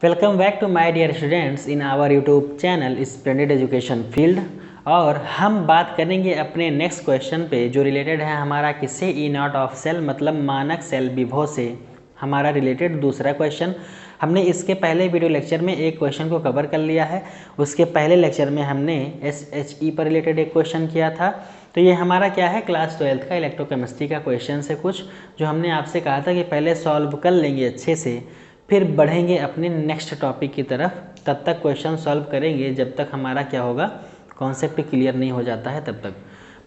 Welcome back to my dear students in our YouTube channel splendid education field. और हम बात करेंगे अपने नेक्स्ट क्वेश्चन पे जो रिलेटेड है हमारा किससे, ई नॉट ऑफ सेल मतलब मानक सेल विभव से हमारा रिलेटेड दूसरा क्वेश्चन। हमने इसके पहले वीडियो लेक्चर में एक क्वेश्चन को कवर कर लिया है। उसके पहले लेक्चर में हमने SHE पर रिलेटेड एक क्वेश्चन किया था। तो ये हमारा क्या है, क्लास 12th का इलेक्ट्रोकेमिस्ट्री का क्वेश्चन है कुछ, जो हमने आपसे कहा था कि पहले सॉल्व कर लेंगे अच्छे से, फिर बढ़ेंगे अपने नेक्स्ट टॉपिक की तरफ। तब तक क्वेश्चन सॉल्व करेंगे जब तक हमारा क्या होगा, कॉन्सेप्ट क्लियर नहीं हो जाता है तब तक।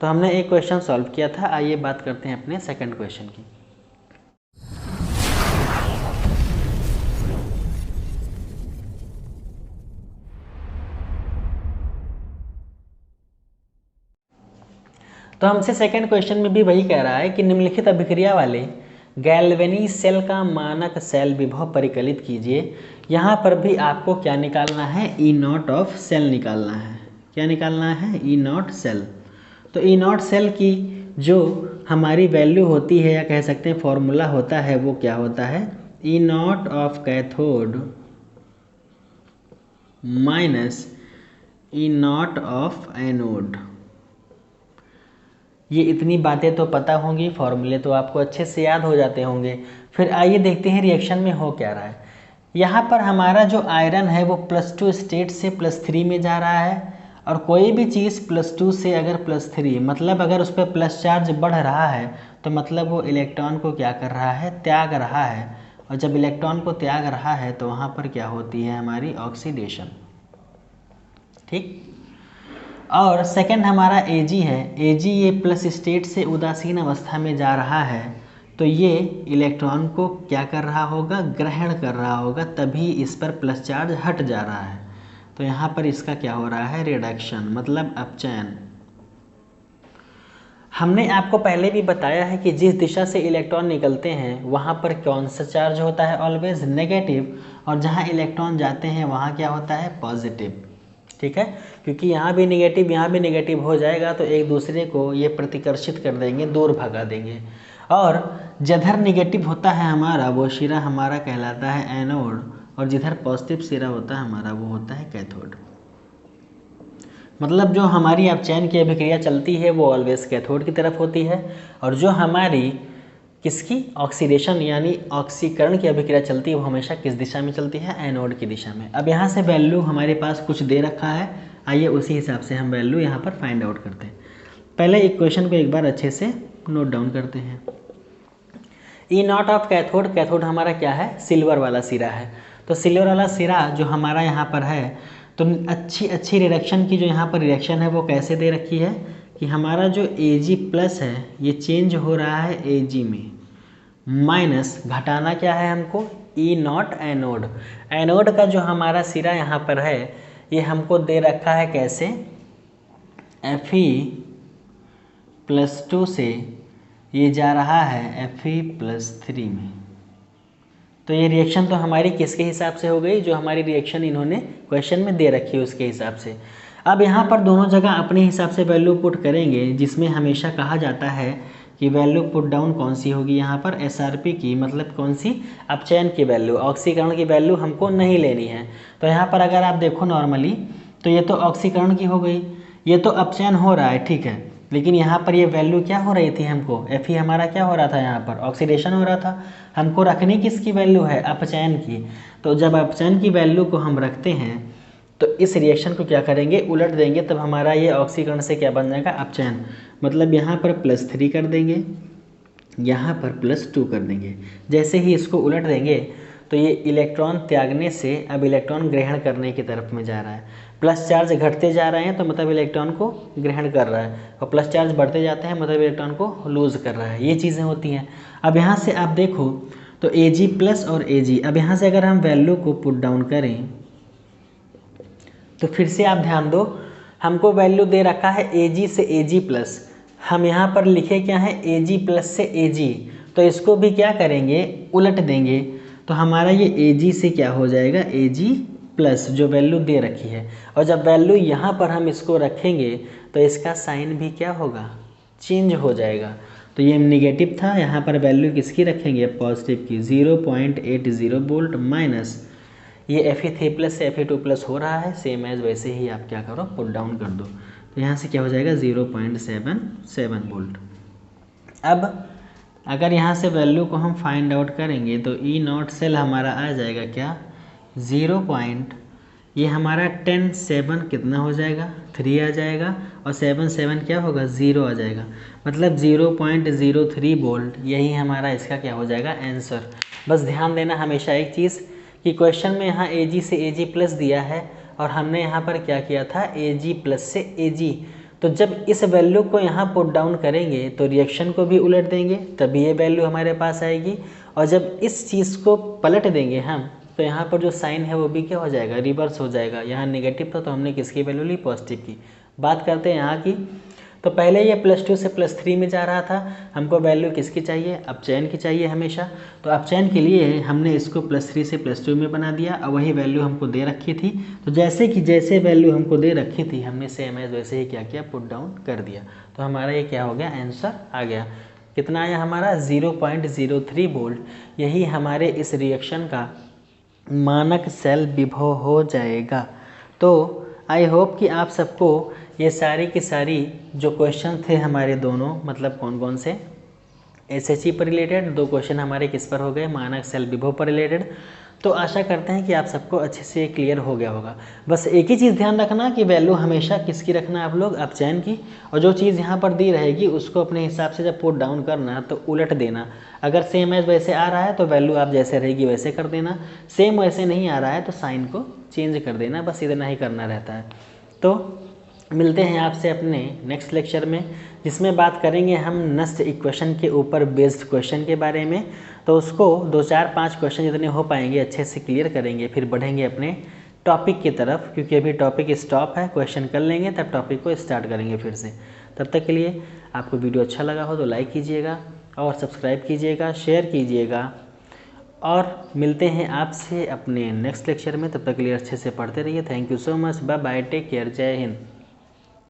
तो हमने एक क्वेश्चन सॉल्व किया था। आइए बात करते हैं अपने सेकंड क्वेश्चन की। तो हमसे सेकंड क्वेश्चन में भी वही कह रहा है कि निम्नलिखित अभिक्रिया वाले गैल्वेनी सेल का मानक सेल विभव परिकलित कीजिए। यहाँ पर भी आपको क्या निकालना है, ई नॉट ऑफ सेल निकालना है। क्या निकालना है, ई नॉट सेल। तो ई नॉट सेल की जो हमारी वैल्यू होती है या कह सकते हैं फॉर्मूला होता है, वो क्या होता है, E naught of cathode minus E naught of anode. ये इतनी बातें तो पता होंगी, फॉर्मूले तो आपको अच्छे से याद हो जाते होंगे। फिर आइए देखते हैं रिएक्शन में हो क्या रहा है। यहाँ पर हमारा जो आयरन है वो +2 स्टेट से +3 में जा रहा है। और कोई भी चीज़ +2 से अगर +3 मतलब अगर उस पर प्लस चार्ज बढ़ रहा है तो मतलब वो इलेक्ट्रॉन को क्या कर रहा है, त्याग रहा है। और जब इलेक्ट्रॉन को त्याग रहा है तो वहाँ पर क्या होती है, हमारी ऑक्सीडेशन। ठीक। और सेकंड हमारा Ag है। Ag ये प्लस स्टेट से उदासीन अवस्था में जा रहा है, तो ये इलेक्ट्रॉन को क्या कर रहा होगा, ग्रहण कर रहा होगा, तभी इस पर प्लस चार्ज हट जा रहा है। तो यहाँ पर इसका क्या हो रहा है, रिडक्शन मतलब अपचयन। हमने आपको पहले भी बताया है कि जिस दिशा से इलेक्ट्रॉन निकलते हैं वहाँ पर कौन सा चार्ज होता है, ऑलवेज नेगेटिव। और जहाँ इलेक्ट्रॉन जाते हैं वहाँ क्या होता है, पॉजिटिव। ठीक है, क्योंकि यहाँ भी नेगेटिव यहाँ भी नेगेटिव हो जाएगा तो एक दूसरे को ये प्रतिकर्षित कर देंगे, दूर भगा देंगे। और जिधर नेगेटिव होता है हमारा वो सिरा हमारा कहलाता है एनोड, और जिधर पॉजिटिव सिरा होता है हमारा वो होता है कैथोड। मतलब जो हमारी अपचयन की अभिक्रिया चलती है वो ऑलवेज कैथोड की तरफ होती है, और जो हमारी किसकी ऑक्सीडेशन यानी ऑक्सीकरण की अभिक्रिया चलती है वो हमेशा किस दिशा में चलती है, एनोड की दिशा में। अब यहाँ से वैल्यू हमारे पास कुछ दे रखा है, आइए उसी हिसाब से हम वैल्यू यहाँ पर फाइंड आउट करते हैं। पहले इक्वेशन को एक बार अच्छे से नोट डाउन करते हैं। ई नॉट ऑफ कैथोड, कैथोड हमारा क्या है, सिल्वर वाला सिरा है। तो सिल्वर वाला सिरा जो हमारा यहाँ पर है, तो अच्छी रिडक्शन की जो यहाँ पर रिएक्शन है वो कैसे दे रखी है कि हमारा जो Ag+ है ये चेंज हो रहा है Ag में, माइनस घटाना क्या है हमको, ई नॉट एनोड। एनोड का जो हमारा सिरा यहाँ पर है ये हमको दे रखा है कैसे, Fe+2 से ये जा रहा है Fe+3 में। तो ये रिएक्शन तो हमारी किसके हिसाब से हो गई, जो हमारी रिएक्शन इन्होंने क्वेश्चन में दे रखी है उसके हिसाब से। अब यहाँ पर दोनों जगह अपने हिसाब से वैल्यू पुट करेंगे, जिसमें हमेशा कहा जाता है कि वैल्यू पुट डाउन कौन सी होगी, यहाँ पर SRP की, मतलब कौन सी, अपचयन की वैल्यू। ऑक्सीकरण की वैल्यू हमको नहीं लेनी है। तो यहाँ पर अगर आप देखो नॉर्मली तो ये तो ऑक्सीकरण की हो गई, ये तो अपचयन हो रहा है, ठीक है। लेकिन यहाँ पर ये वैल्यू क्या हो रही थी हमको, Fe हमारा क्या हो रहा था, यहाँ पर ऑक्सीडेशन हो रहा था। हमको रखनी किसकी वैल्यू है, अपचयन की। तो जब अपचयन की वैल्यू को हम रखते हैं तो इस रिएक्शन को क्या करेंगे, उलट देंगे, तब हमारा ये ऑक्सीकरण से क्या बन जाएगा, अपचयन। मतलब यहाँ पर +3 कर देंगे, यहाँ पर +2 कर देंगे। जैसे ही इसको उलट देंगे तो ये इलेक्ट्रॉन त्यागने से अब इलेक्ट्रॉन ग्रहण करने की तरफ में जा रहा है। प्लस चार्ज घटते जा रहे हैं तो मतलब इलेक्ट्रॉन को ग्रहण कर रहा है, और प्लस चार्ज बढ़ते जाते हैं मतलब इलेक्ट्रॉन को लूज कर रहा है। ये चीज़ें होती हैं। अब यहाँ से आप देखो तो Ag+ और Ag, अब यहाँ से अगर हम वैल्यू को पुट डाउन करें तो फिर से आप ध्यान दो, हमको वैल्यू दे रखा है Ag से Ag+, हम यहाँ पर लिखे क्या है, Ag+ से Ag, तो इसको भी क्या करेंगे, उलट देंगे। तो हमारा ये Ag से क्या हो जाएगा, Ag+ जो वैल्यू दे रखी है। और जब वैल्यू यहाँ पर हम इसको रखेंगे तो इसका साइन भी क्या होगा, चेंज हो जाएगा। तो ये नेगेटिव था, यहाँ पर वैल्यू किसकी रखेंगे, पॉजिटिव की, 0.80 वोल्ट माइनस ये Fe3 प्लस से Fe2 प्लस हो रहा है, सेम एज वैसे ही आप क्या करो पुट डाउन कर दो। तो यहाँ से क्या हो जाएगा 0.77 वोल्ट। अब अगर यहाँ से वैल्यू को हम फाइंड आउट करेंगे तो ई नॉट सेल हमारा आ जाएगा क्या 0. ये हमारा 10.7 कितना हो जाएगा 3 आ जाएगा, और 7 क्या होगा 0 आ जाएगा, मतलब 0.03 वोल्ट। यही हमारा इसका क्या हो जाएगा आंसर। बस ध्यान देना हमेशा एक चीज़ कि क्वेश्चन में यहाँ AG से AG प्लस दिया है और हमने यहाँ पर क्या किया था AG प्लस से AG। तो जब इस वैल्यू को यहाँ पुट डाउन करेंगे तो रिएक्शन को भी उलट देंगे, तभी ये वैल्यू हमारे पास आएगी। और जब इस चीज़ को पलट देंगे हम तो यहाँ पर जो साइन है वो भी क्या हो जाएगा रिवर्स हो जाएगा। यहाँ नेगेटिव था तो हमने किसकी वैल्यू ली पॉजिटिव की। बात करते हैं यहाँ की। तो पहले ये +2 से +3 में जा रहा था, हमको वैल्यू किसकी चाहिए अपचयन की चाहिए हमेशा। तो अपचयन के लिए हमने इसको +3 से +2 में बना दिया और वही वैल्यू हमको दे रखी थी। तो जैसे वैल्यू हमको दे रखी थी हमने सेम एज वैसे ही क्या किया पुट डाउन कर दिया। तो हमारा ये क्या हो गया आंसर आ गया। कितना आया हमारा 0.03 वोल्ट। यही हमारे इस रिएक्शन का मानक सेल विभव हो जाएगा। तो आई होप कि आप सबको ये सारी की सारी जो क्वेश्चन थे हमारे दोनों, मतलब कौन कौन से SHE पर रिलेटेड 2 क्वेश्चन हमारे किस पर हो गए मानक सेल विभव पर रिलेटेड। तो आशा करते हैं कि आप सबको अच्छे से क्लियर हो गया होगा। बस एक ही चीज़ ध्यान रखना कि वैल्यू हमेशा किसकी रखना आप लोग अपचयन की, और जो चीज़ यहाँ पर दी रहेगी उसको अपने हिसाब से जब पुट डाउन करना तो उलट देना। अगर सेम एज वैसे आ रहा है तो वैल्यू आप जैसे रहेगी वैसे कर देना, सेम वैसे नहीं आ रहा है तो साइन को चेंज कर देना, बस इतना ही करना रहता है। तो मिलते हैं आपसे अपने नेक्स्ट लेक्चर में, जिसमें बात करेंगे हम नस्ट इक्वेशन के ऊपर बेस्ड क्वेश्चन के बारे में। तो उसको 2 4 5 क्वेश्चन जितने हो पाएंगे अच्छे से क्लियर करेंगे, फिर बढ़ेंगे अपने टॉपिक की तरफ, क्योंकि अभी टॉपिक स्टॉप है। क्वेश्चन कर लेंगे तब टॉपिक को स्टार्ट करेंगे फिर से। तब तक के लिए आपको वीडियो अच्छा लगा हो तो लाइक कीजिएगा और सब्सक्राइब कीजिएगा, शेयर कीजिएगा, और मिलते हैं आपसे अपने नेक्स्ट लेक्चर में। तब तक के लिए अच्छे से पढ़ते रहिए। Thank you so much, bye bye, take care, जय हिंद।